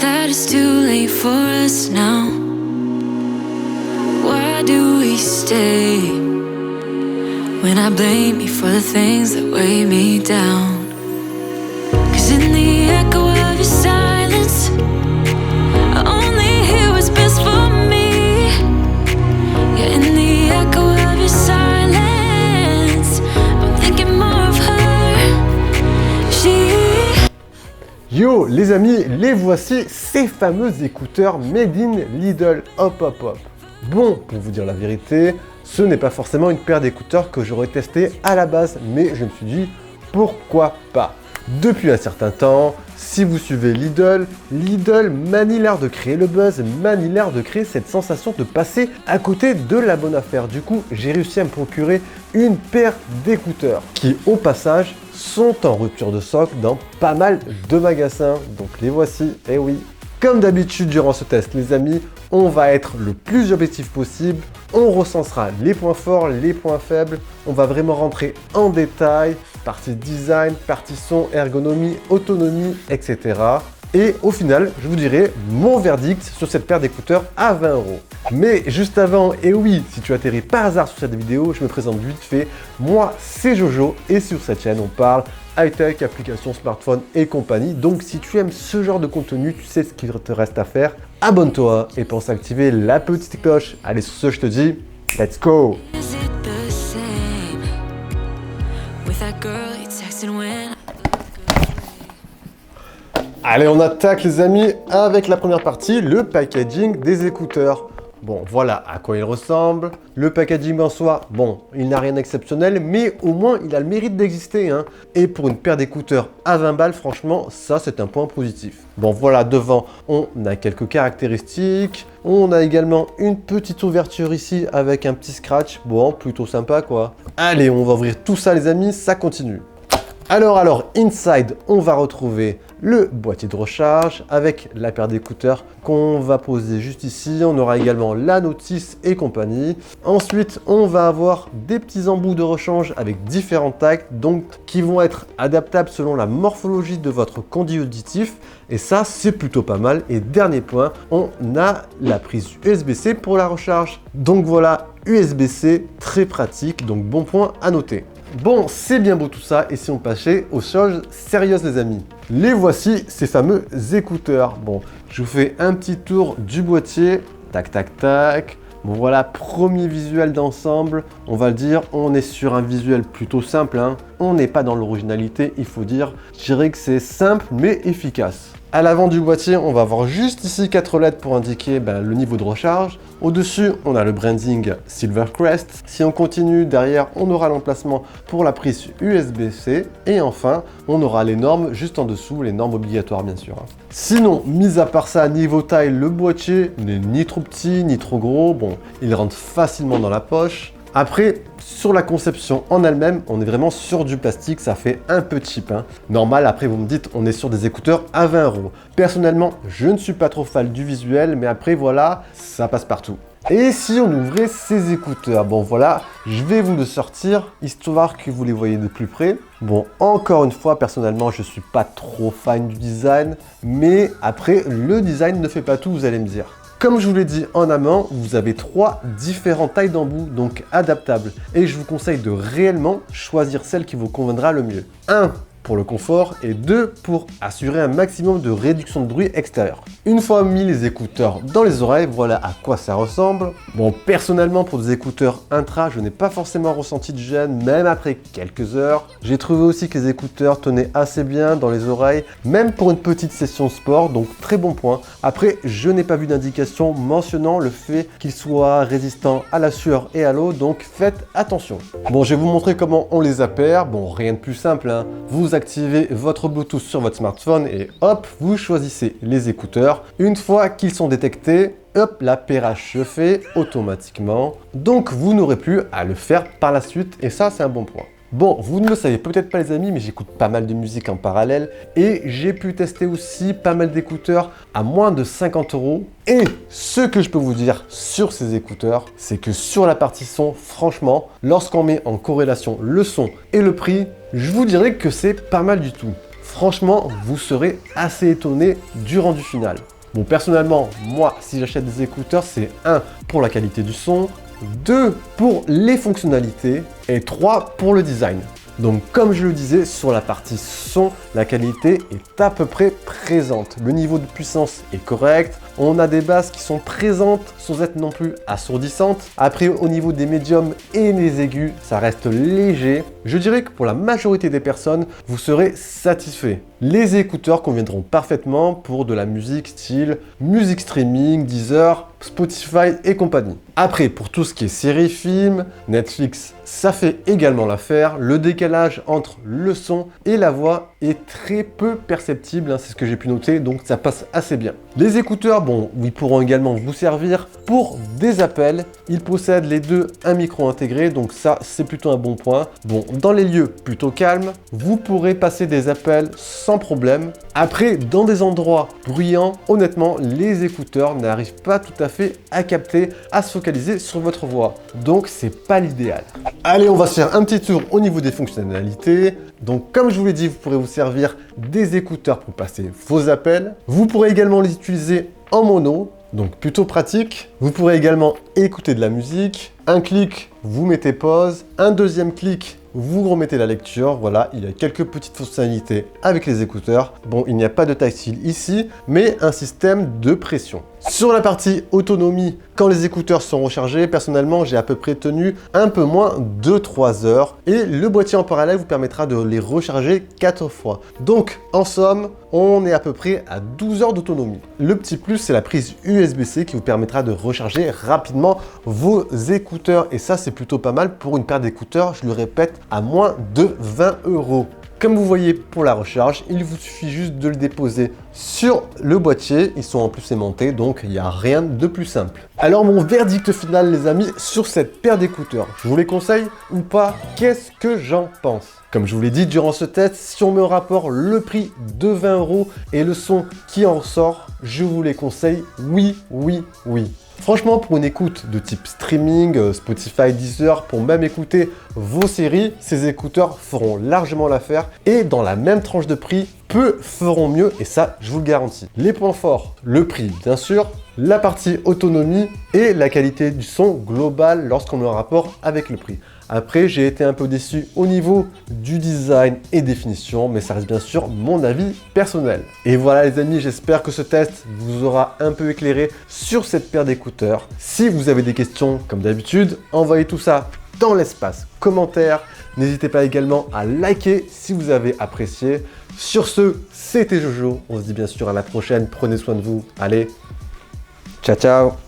that it's too late for us now? Why do we stay when I blame you for the things that weigh me down? 'Cause in the echo of your silence, I only hear what's best for me. Yeah, in the echo of your silence, I'm thinking more of her. Yo les amis, les voici, ces fameux écouteurs Made in Lidl. Hop hop hop. Bon, pour vous dire la vérité, ce n'est pas forcément une paire d'écouteurs que j'aurais testé à la base, mais je me suis dit pourquoi pas. Depuis un certain temps, si vous suivez Lidl manie l'art de créer le buzz, manie l'art de créer cette sensation de passer à côté de la bonne affaire. Du coup, j'ai réussi à me procurer une paire d'écouteurs qui, au passage, sont en rupture de stock dans pas mal de magasins. Donc les voici, et oui. Comme d'habitude durant ce test, les amis, on va être le plus objectif possible. On recensera les points forts, les points faibles. On va vraiment rentrer en détail, partie design, partie son, ergonomie, autonomie, etc. Et au final, je vous dirai mon verdict sur cette paire d'écouteurs à 20 €. Mais juste avant, et oui, si tu atterris par hasard sur cette vidéo, je me présente vite fait. Moi, c'est Jojo et sur cette chaîne, on parle high-tech, applications, smartphones et compagnie. Donc, si tu aimes ce genre de contenu, tu sais ce qu'il te reste à faire. Abonne-toi et pense à activer la petite cloche. Allez, sur ce, je te dis, let's go! Is it the same with that girl you texting when Allez, on attaque les amis avec la première partie, le packaging des écouteurs. Bon, voilà à quoi il ressemble. Le packaging en soi, bon, il n'a rien d'exceptionnel, mais au moins il a le mérite d'exister, hein. Et pour une paire d'écouteurs à 20 balles, franchement, ça c'est un point positif. Bon, voilà, devant, on a quelques caractéristiques. On a également une petite ouverture ici avec un petit scratch. Bon, plutôt sympa quoi. Allez, on va ouvrir tout ça les amis, ça continue. Alors, inside, on va retrouver le boîtier de recharge avec la paire d'écouteurs qu'on va poser juste ici. On aura également la notice et compagnie. Ensuite, on va avoir des petits embouts de rechange avec différentes tailles, donc qui vont être adaptables selon la morphologie de votre conduit auditif. Et ça, c'est plutôt pas mal. Et dernier point, on a la prise USB-C pour la recharge. Donc voilà, USB-C, très pratique, donc bon point à noter. Bon, c'est bien beau tout ça, et si on passait aux choses sérieuses les amis. Les voici, ces fameux écouteurs. Bon, je vous fais un petit tour du boîtier. Tac, tac, tac. Bon voilà, premier visuel d'ensemble. On va le dire, on est sur un visuel plutôt simple, hein. On n'est pas dans l'originalité, il faut dire. Je dirais que c'est simple, mais efficace. À l'avant du boîtier, on va avoir juste ici 4 lettres pour indiquer le niveau de recharge. Au-dessus, on a le branding Silvercrest. Si on continue, derrière, on aura l'emplacement pour la prise USB-C. Et enfin, on aura les normes juste en dessous, les normes obligatoires bien sûr. Sinon, mis à part ça, niveau taille, le boîtier n'est ni trop petit, ni trop gros. Bon, il rentre facilement dans la poche. Après, sur la conception en elle-même, on est vraiment sur du plastique, ça fait un peu cheap, hein. Normal, après vous me dites, on est sur des écouteurs à 20 €. Personnellement, je ne suis pas trop fan du visuel, mais après voilà, ça passe partout. Et si on ouvrait ces écouteurs? Bon voilà, je vais vous le sortir, histoire que vous les voyez de plus près. Bon, encore une fois, personnellement, je ne suis pas trop fan du design, mais après, le design ne fait pas tout, vous allez me dire. Comme je vous l'ai dit en amont, vous avez 3 différentes tailles d'embout, donc adaptables. Et je vous conseille de réellement choisir celle qui vous conviendra le mieux. 1 pour le confort et 2 pour assurer un maximum de réduction de bruit extérieur. Une fois mis les écouteurs dans les oreilles, voilà à quoi ça ressemble. Bon, personnellement, pour des écouteurs intra, je n'ai pas forcément ressenti de gêne, même après quelques heures. J'ai trouvé aussi que les écouteurs tenaient assez bien dans les oreilles, même pour une petite session sport, donc très bon point. Après, je n'ai pas vu d'indication mentionnant le fait qu'ils soient résistants à la sueur et à l'eau, donc faites attention. Bon, je vais vous montrer comment on les appaire. Bon, rien de plus simple, hein. Vous activez votre Bluetooth sur votre smartphone et hop, vous choisissez les écouteurs. Une fois qu'ils sont détectés, hop, l'appairage se fait automatiquement. Donc, vous n'aurez plus à le faire par la suite et ça, c'est un bon point. Bon, vous ne le savez peut-être pas les amis, mais j'écoute pas mal de musique en parallèle et j'ai pu tester aussi pas mal d'écouteurs à moins de 50 €. Et ce que je peux vous dire sur ces écouteurs, c'est que sur la partie son, franchement, lorsqu'on met en corrélation le son et le prix, je vous dirais que c'est pas mal du tout. franchement, vous serez assez étonné du rendu final. Bon, personnellement, moi, si j'achète des écouteurs, c'est 1 pour la qualité du son, 2 pour les fonctionnalités et 3 pour le design. Donc comme je le disais, sur la partie son, la qualité est à peu près présente. Le niveau de puissance est correct, on a des basses qui sont présentes sans être non plus assourdissantes. Après, au niveau des médiums et des aigus, ça reste léger. Je dirais que pour la majorité des personnes, vous serez satisfait. Les écouteurs conviendront parfaitement pour de la musique style musique streaming, Deezer, Spotify et compagnie. Après, pour tout ce qui est séries, films, Netflix, ça fait également l'affaire. Le décalage entre le son et la voix est très peu perceptible, hein, c'est ce que j'ai pu noter, donc ça passe assez bien. Les écouteurs, bon, ils pourront également vous servir pour des appels. Ils possèdent les deux un micro intégré, donc ça, c'est plutôt un bon point. Bon, dans les lieux plutôt calmes, vous pourrez passer des appels sans problème. Après, dans des endroits bruyants, honnêtement, les écouteurs n'arrivent pas tout à fait à capter, à se focaliser sur votre voix. Donc, c'est pas l'idéal. Allez, on va se faire un petit tour au niveau des fonctionnalités. Donc, comme je vous l'ai dit, vous pourrez vous servir des écouteurs pour passer vos appels. Vous pourrez également les utiliser en mono, donc plutôt pratique. Vous pourrez également écouter de la musique. Un clic, vous mettez pause. Un deuxième clic, vous remettez la lecture. Voilà, il y a quelques petites fonctionnalités avec les écouteurs. Bon, il n'y a pas de tactile ici, mais un système de pression. Sur la partie autonomie, quand les écouteurs sont rechargés, personnellement, j'ai à peu près tenu un peu moins de 3 heures. Et le boîtier en parallèle vous permettra de les recharger 4 fois. Donc, en somme, on est à peu près à 12 heures d'autonomie. Le petit plus, c'est la prise USB-C qui vous permettra de recharger rapidement vos écouteurs. Et ça, c'est plutôt pas mal pour une paire d'écouteurs, je le répète, à moins de 20 euros. Comme vous voyez pour la recharge, il vous suffit juste de le déposer sur le boîtier. Ils sont en plus aimantés, donc il n'y a rien de plus simple. Alors mon verdict final les amis sur cette paire d'écouteurs, je vous les conseille ou pas? Qu'est-ce que j'en pense? Comme je vous l'ai dit durant ce test, si on met au rapport le prix de 20 euros et le son qui en ressort, je vous les conseille oui, oui, oui. Franchement, pour une écoute de type streaming, Spotify, Deezer, pour même écouter vos séries, ces écouteurs feront largement l'affaire et dans la même tranche de prix, peu feront mieux et ça, je vous le garantis. Les points forts, le prix bien sûr, la partie autonomie et la qualité du son global lorsqu'on met en rapport avec le prix. Après, j'ai été un peu déçu au niveau du design et définition, mais ça reste bien sûr mon avis personnel. Et voilà les amis, j'espère que ce test vous aura un peu éclairé sur cette paire d'écouteurs. Si vous avez des questions, comme d'habitude, envoyez tout ça dans l'espace commentaire. N'hésitez pas également à liker si vous avez apprécié. Sur ce, c'était Jojo. On se dit bien sûr à la prochaine. Prenez soin de vous. Allez, ciao ciao.